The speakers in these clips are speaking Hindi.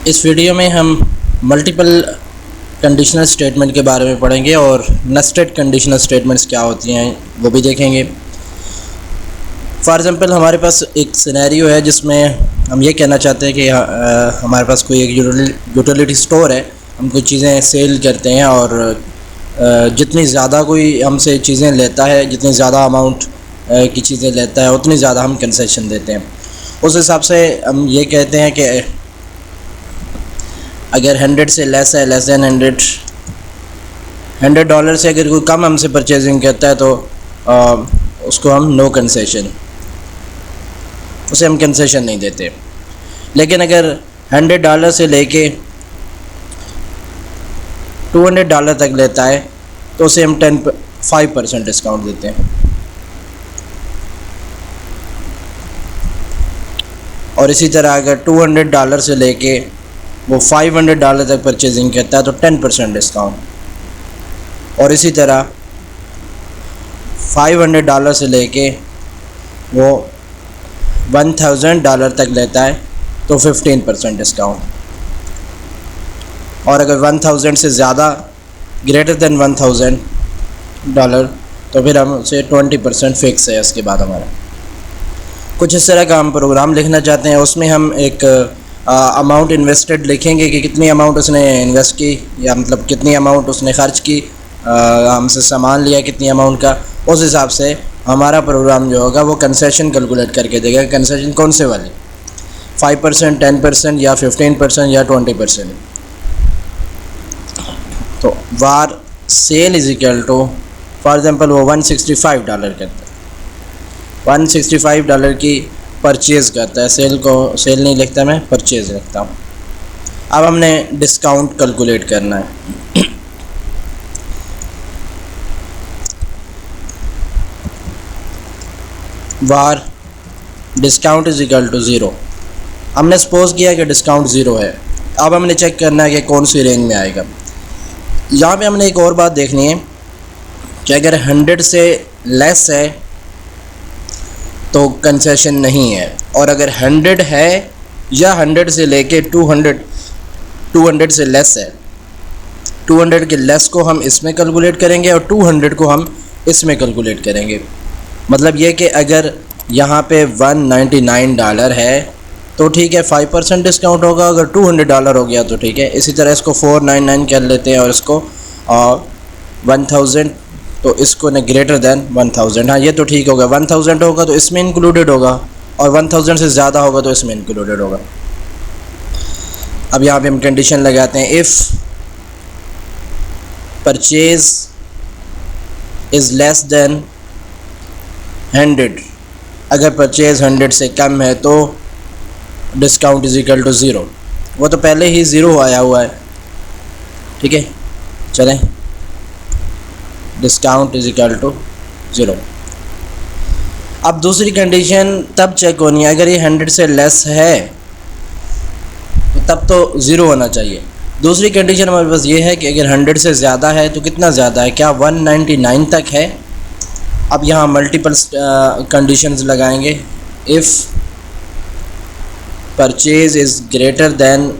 इस वीडियो में हम मल्टीपल कंडीशनल स्टेटमेंट के बारे में पढ़ेंगे और नेस्टेड कंडीशनल स्टेटमेंट्स क्या होती हैं वो भी देखेंगे। फॉर एग्ज़ाम्पल हमारे पास एक सिनेरियो है जिसमें हम ये कहना चाहते हैं कि हमारे पास कोई एक यूटिलिटी स्टोर है, हम कुछ चीज़ें सेल करते हैं और जितनी ज़्यादा कोई हमसे चीज़ें लेता है, जितनी ज़्यादा अमाउंट की चीज़ें लेता है उतनी ज़्यादा हम कंसेशन देते हैं। उस हिसाब से हम ये कहते हैं कि अगर 100 से लेस है, लेस दैन $100 से अगर कोई कम हमसे परचेजिंग करता है तो उसको हम नो कंसेशन, उसे हम कंसेशन नहीं देते। लेकिन अगर $100 से लेके $200 तक लेता है तो उसे हम 5% डिस्काउंट देते हैं। और इसी तरह अगर $200 से लेके वो $500 तक परचेजिंग करता है तो 10% डिस्काउंट। और इसी तरह $500 से लेके वो $1000 तक लेता है तो 15% डिस्काउंट। और अगर 1000 से ज़्यादा ग्रेटर देन $1000 तो फिर हम उसे 20% फिक्स है। इसके बाद हमारा कुछ इस तरह का हम प्रोग्राम लिखना चाहते हैं। उसमें हम एक अमाउंट इन्वेस्टेड लिखेंगे कि कितनी अमाउंट उसने इन्वेस्ट की, या मतलब कितनी अमाउंट उसने ख़र्च की, हमसे सामान लिया कितनी अमाउंट का। उस हिसाब से हमारा प्रोग्राम जो होगा वो कंसेशन कैलकुलेट करके देगा। कंसेशन कौन से वाले, 5%, 10% या 15% या 20%। तो war sale is equal to, for example वो $165 करता है, $165 की परचेज़ करता है। सेल नहीं लिखता, मैं परचेज़ लिखता हूँ। अब हमने डिस्काउंट कैलकुलेट करना है। वार डिस्काउंट इज इक्वल टू 0। हमने सपोज किया कि डिस्काउंट 0 है। अब हमने चेक करना है कि कौन सी रेंज में आएगा। यहाँ पे हमने एक और बात देखनी है कि अगर 100 से लेस है तो कंसेशन नहीं है, और अगर 100 है या 100 से लेके 200 से लेस है, 200 के लेस को हम इसमें कैलकुलेट करेंगे और 200 को हम इसमें कैलकुलेट करेंगे। मतलब ये कि अगर यहाँ पे $199 है तो ठीक है, 5% डिस्काउंट होगा। अगर $200 हो गया तो ठीक है। इसी तरह इसको 499 कर लेते हैं और इसको 1000, तो इसको न ग्रेटर दैन 1000। हाँ, ये तो ठीक होगा। 1000 होगा तो इसमें इंक्लूडेड होगा, और 1000 से ज़्यादा होगा तो इसमें इंक्लूडेड होगा। अब यहाँ पे हम कंडीशन लगाते हैं, if purchase is less then 100, अगर परचेज 100 से कम है तो डिस्काउंट इज इक्वल टू 0। वो तो पहले ही 0 आया हुआ है, ठीक है। चलें, डिस्काउंट इज इक्वल टू 0। अब दूसरी कंडीशन तब चेक होनी है, अगर ये 100 से लेस है तो तब तो 0 होना चाहिए। दूसरी कंडीशन हमारे पास ये है कि अगर 100 से ज़्यादा है तो कितना ज़्यादा है, क्या 199 तक है। अब यहाँ मल्टीपल कंडीशंस लगाएंगे। If purchase is greater then,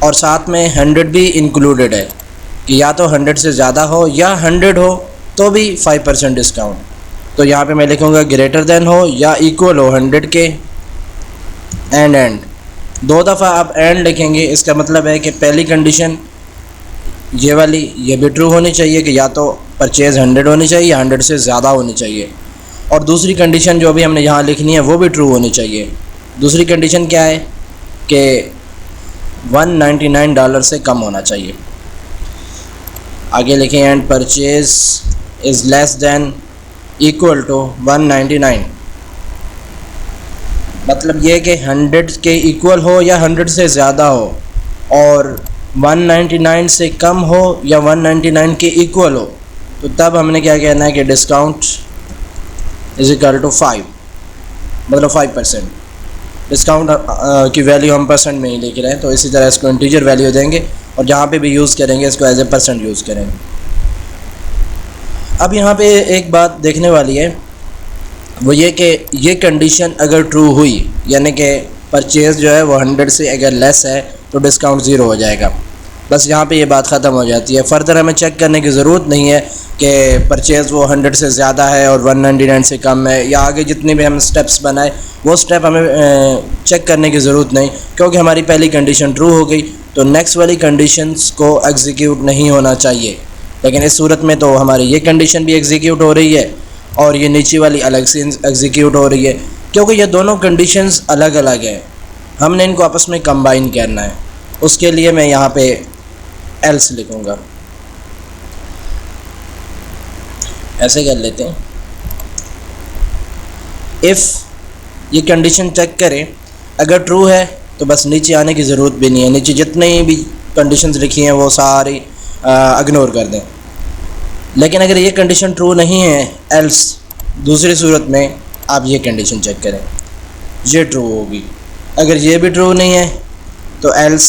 और साथ में 100 भी इंक्लूडेड है कि या तो 100 से ज़्यादा हो या 100 हो तो भी 5% डिस्काउंट। तो यहाँ पे मैं लिखूँगा ग्रेटर दैन हो या इक्वल हो 100 के, एंड 2 दफ़ा आप एंड लिखेंगे। इसका मतलब है कि पहली कंडीशन ये वाली, ये भी ट्रू होनी चाहिए कि या तो परचेज़ 100 होनी चाहिए या 100 से ज़्यादा होनी चाहिए। और दूसरी कंडीशन जो भी हमने यहाँ लिखनी है वो भी ट्रू होनी चाहिए। दूसरी कंडीशन क्या है कि $199 से कम होना चाहिए। आगे लिखें, and purchase is less than equal to 199। मतलब ये कि 100 के इक्वल हो या 100 से ज़्यादा हो, और 199 से कम हो या 199 के इक्वल हो, तो तब हमने क्या कहना है कि डिस्काउंट इज इक्वल टू 5, मतलब 5%। डिस्काउंट की वैल्यू हम परसेंट में ही लिख रहे हैं, तो इसी तरह इसको इंटीजर वैल्यू देंगे और जहाँ पे भी यूज़ करेंगे इसको एज ए परसेंट यूज़ करेंगे। अब यहाँ पे एक बात देखने वाली है, वो ये कि ये कंडीशन अगर ट्रू हुई, यानी कि परचेज़ जो है वो 100 से अगर लेस है तो डिस्काउंट ज़ीरो हो जाएगा। बस यहाँ पे ये बात ख़त्म हो जाती है। फ़र्दर हमें चेक करने की ज़रूरत नहीं है कि परचेज़ वो 100 से ज़्यादा है और 199 से कम है, या आगे जितने भी हम स्टेप्स बनाए वो स्टेप हमें चेक करने की ज़रूरत नहीं, क्योंकि हमारी पहली कंडीशन ट्रू हो गई तो नेक्स्ट वाली कंडीशंस को एग्जीक्यूट नहीं होना चाहिए। लेकिन इस सूरत में तो हमारी ये कंडीशन भी एग्जीक्यूट हो रही है और ये नीचे वाली अलग से एग्जीक्यूट हो रही है, क्योंकि ये दोनों कंडीशंस अलग अलग हैं। हमने इनको आपस में कंबाइन करना है। उसके लिए मैं यहाँ पे एल्स लिखूँगा। ऐसे कर लेते हैं। इफ़ ये कंडीशन चेक करें, अगर ट्रू है तो बस नीचे आने की ज़रूरत भी नहीं है, नीचे जितनी भी कंडीशंस लिखी हैं वो सारी इग्नोर कर दें। लेकिन अगर ये कंडीशन ट्रू नहीं है, एल्स दूसरी सूरत में आप ये कंडीशन चेक करें, ये ट्रू होगी। अगर ये भी ट्रू नहीं है तो एल्स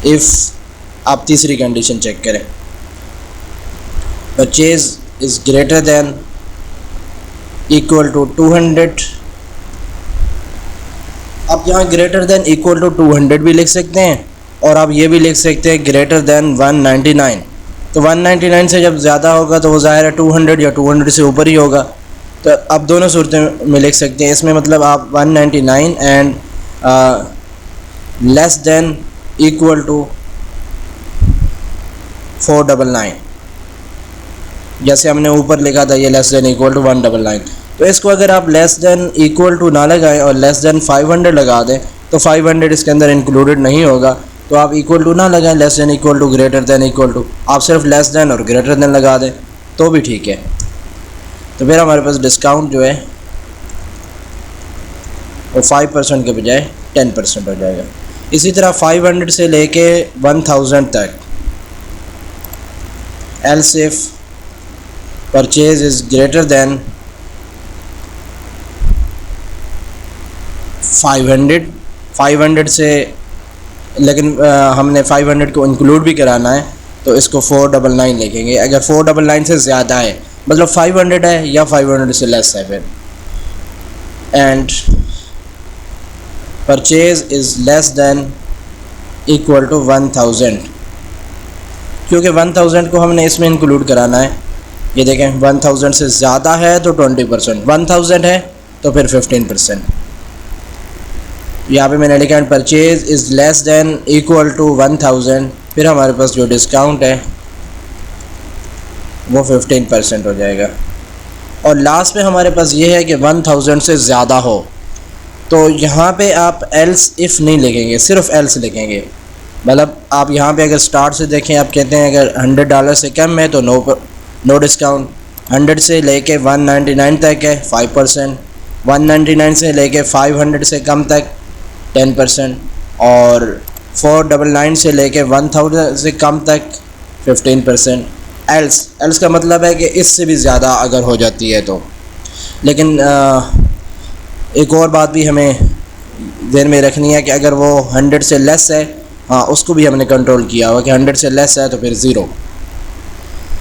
इफ़ आप तीसरी कंडीशन चेक करें, purchase is greater than equal to 200। आप यहाँ ग्रेटर दैन इक्वल टू 200 भी लिख सकते हैं और आप ये भी लिख सकते हैं ग्रेटर दैन 199। तो 199 से जब ज़्यादा होगा तो वो ज़ाहिर है 200 या 200 से ऊपर ही होगा। तो आप दोनों सूरतें में लिख सकते हैं। इसमें मतलब आप 199 and less than equal to 499, जैसे हमने ऊपर लिखा था ये लेस दैन इक्वल टू 199। तो इसको अगर आप लेस दैन इक्वल टू ना लगाएं और लेस दैन 500 लगा दें तो 500 इसके अंदर इंक्लूडेड नहीं होगा। तो आप इक्वल टू ना लगाएं, less than equal to, greater than equal to, आप सिर्फ लेस दैन और ग्रेटर दैन लगा दें तो भी ठीक है। तो फिर हमारे पास डिस्काउंट जो है वो 5% के बजाय 10% हो जाएगा। इसी तरह 500 से लेके 1000 तक, else if purchase is greater then 500 से, लेकिन हमने 500 को इंक्लूड भी कराना है तो इसको 499 लिखेंगे। अगर 499 से ज़्यादा है मतलब 500 है या 500 से लेस है फिर, and purchase is less than equal to 1000, क्योंकि 1000 को हमने इसमें इंक्लूड कराना है। ये देखें 1000 से ज़्यादा है तो 20%, 1000 है तो फिर 15%। यहाँ पे मैंने लिखा है purchase is less than equal to 1000, फिर हमारे पास जो डिस्काउंट है वो 15% हो जाएगा। और लास्ट में हमारे पास ये है कि 1000 से ज़्यादा हो, तो यहाँ पे आप एल्स इफ़ नहीं लिखेंगे, सिर्फ एल्स लिखेंगे। मतलब आप यहाँ पे अगर स्टार्ट से देखें, आप कहते हैं अगर $100 से कम है तो नो डिस्काउंट, 100 से लेके 199 तक है 5%, 199 से लेके 500 से कम तक 10%, और 499 से लेके 1000 से कम तक 15%। एल्स का मतलब है कि इससे भी ज़्यादा अगर हो जाती है तो। लेकिन एक और बात भी हमें ध्यान में रखनी है कि अगर वो 100 से लेस है, हाँ उसको भी हमने कंट्रोल किया हुआ कि 100 से लेस है तो फिर ज़ीरो,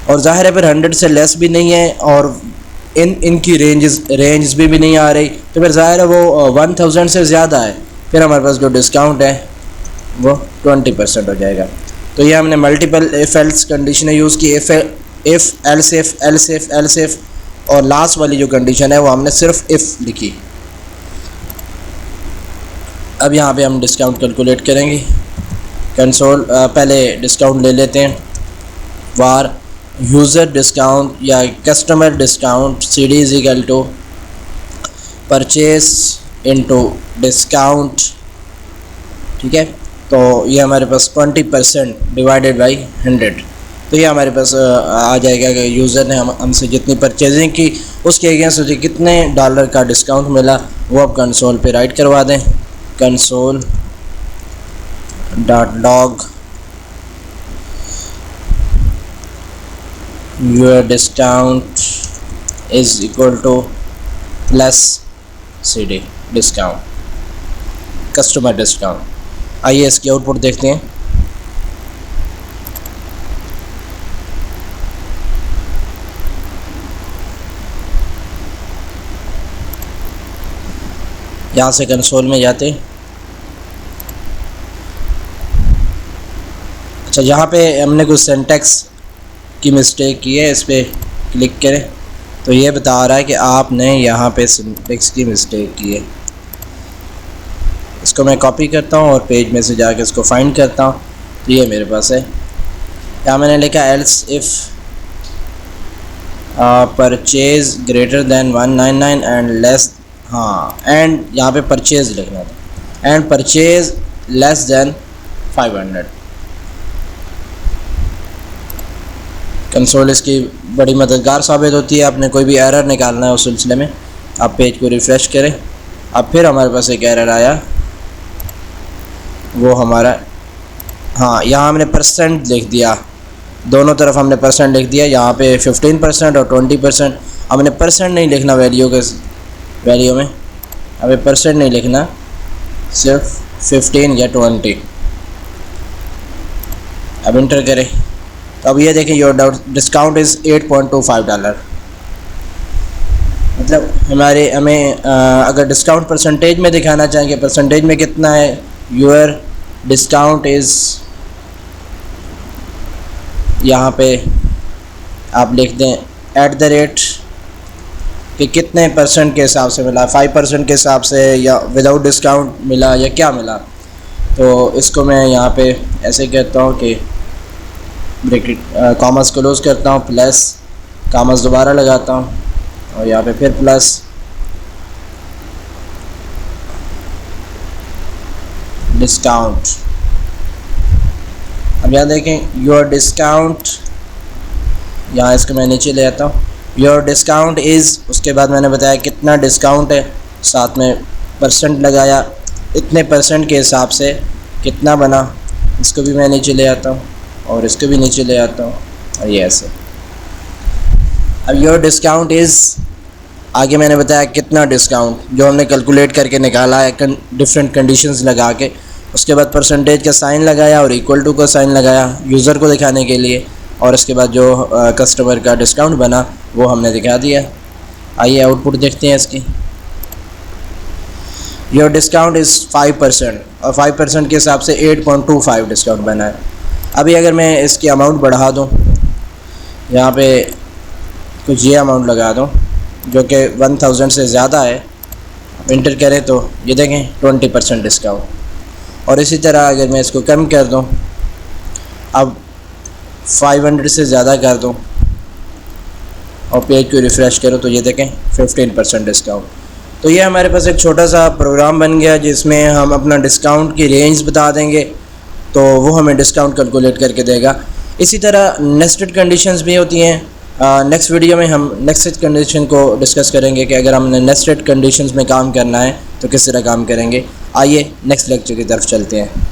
और ज़ाहिर है फिर 100 से लेस भी नहीं है और इनकी रेंज भी नहीं आ रही, तो फिर ज़ाहिर है वो 1000 से ज़्यादा है, फिर हमारे पास जो डिस्काउंट है वो 20% हो जाएगा। तो ये हमने मल्टीपल इफ़ एल्स कंडीशनें यूज़ की, इफ़ एल्स इफ़, और लास्ट वाली जो कंडीशन है वो हमने सिर्फ इफ़ लिखी। अब यहाँ पे हम डिस्काउंट कैलकुलेट करेंगे। कंसोल पहले डिस्काउंट ले लेते हैं, वार यूज़र डिस्काउंट या customer discount CD is equal to purchase into discount. ठीक है, तो ये हमारे पास 20% डिवाइडेड बाई 100, तो ये हमारे पास आ जाएगा कि यूज़र ने हमसे जितनी परचेजिंग की उसके अगेंस्ट मुझे कितने डॉलर का डिस्काउंट मिला, वो आप कंसोल पे राइट करवा दें। Console dot log your discount is equal two plus CD discount, customer discount. आइए इसकी आउटपुट देखते हैं। यहाँ से कंसोल में जाते हैं, अच्छा, यहाँ पे हमने कुछ सिंटैक्स की मिस्टेक की है, इस पर क्लिक करें तो ये बता रहा है कि आपने यहाँ पे सिंटैक्स की मिस्टेक की है। इसको मैं कॉपी करता हूँ और पेज में से जाके इसको फाइंड करता हूँ, तो ये मेरे पास है। यहाँ मैंने लिखा else if purchase greater than 199 and less, हाँ, एंड यहाँ पे परचेज लिखना था, and purchase less than 500। Console इसकी बड़ी मददगार साबित होती है। आपने कोई भी एरर निकालना है उस सिलसिले में आप पेज को रिफ़्रेश करें। अब फिर हमारे पास एक एरर आया, वो हमारा, हाँ, यहाँ हमने परसेंट लिख दिया, दोनों तरफ हमने परसेंट लिख दिया। यहाँ पे 15% और 20%। हमने परसेंट नहीं लिखना वैल्यू में, हमें परसेंट नहीं लिखना, सिर्फ 15 या 20। अब इंटर करें तो अब ये देखें योर डिस्काउंट इज़ $8.25। मतलब हमें अगर डिस्काउंट परसेंटेज में दिखाना चाहेंगे, परसेंटेज में कितना है, योर डिस्काउंट इज़, यहाँ पे आप लिख दें @ कि कितने परसेंट के हिसाब से मिला, 5% के हिसाब से या विदाउट डिस्काउंट मिला या क्या मिला। तो इसको मैं यहाँ पे ऐसे कहता हूँ कि ब्रैकेट कॉमर्स क्लोज करता हूँ, प्लस कॉमर्स दोबारा लगाता हूँ और यहाँ पे फिर प्लस डिस्काउंट। अब यहाँ देखें योर डिस्काउंट, यहाँ इसको मैं नीचे ले आता हूँ, योर डिस्काउंट इज़, उसके बाद मैंने बताया कितना डिस्काउंट है, साथ में परसेंट लगाया, इतने परसेंट के हिसाब से कितना बना। इसको भी मैं नीचे ले आता हूँ और इसको भी नीचे ले आता हूँ और ये ऐसे। अब योर डिस्काउंट इज़, आगे मैंने बताया कितना डिस्काउंट जो हमने कैलकुलेट करके निकाला है डिफरेंट कंडीशंस लगा के, उसके बाद परसेंटेज का साइन लगाया और इक्वल टू का साइन लगाया यूज़र को दिखाने के लिए, और उसके बाद जो कस्टमर का डिस्काउंट बना वो हमने दिखा दिया। आइए आउटपुट देखते हैं इसकी। योर डिस्काउंट इज़ 5% और 5% के हिसाब से 8.25 डिस्काउंट बना है। अभी अगर मैं इसकी अमाउंट बढ़ा दूँ, यहाँ पे कुछ ये अमाउंट लगा दूँ जो कि 1000 से ज़्यादा है, इंटर करें तो ये देखें 20% डिस्काउंट। और इसी तरह अगर मैं इसको कम कर दूँ, अब 500 से ज़्यादा कर दूँ और पेज को रिफ़्रेश करूँ तो ये देखें 15% डिस्काउंट। तो ये हमारे पास एक छोटा सा प्रोग्राम बन गया जिसमें हम अपना डिस्काउंट की रेंज बता देंगे तो वो हमें डिस्काउंट कैलकुलेट करके देगा। इसी तरह नेस्टेड कंडीशंस भी होती हैं। नेक्स्ट वीडियो में हम नेस्टेड कंडीशन को डिस्कस करेंगे कि अगर हमने नेस्टेड कंडीशंस में काम करना है तो किस तरह काम करेंगे। आइए नेक्स्ट लेक्चर की तरफ चलते हैं।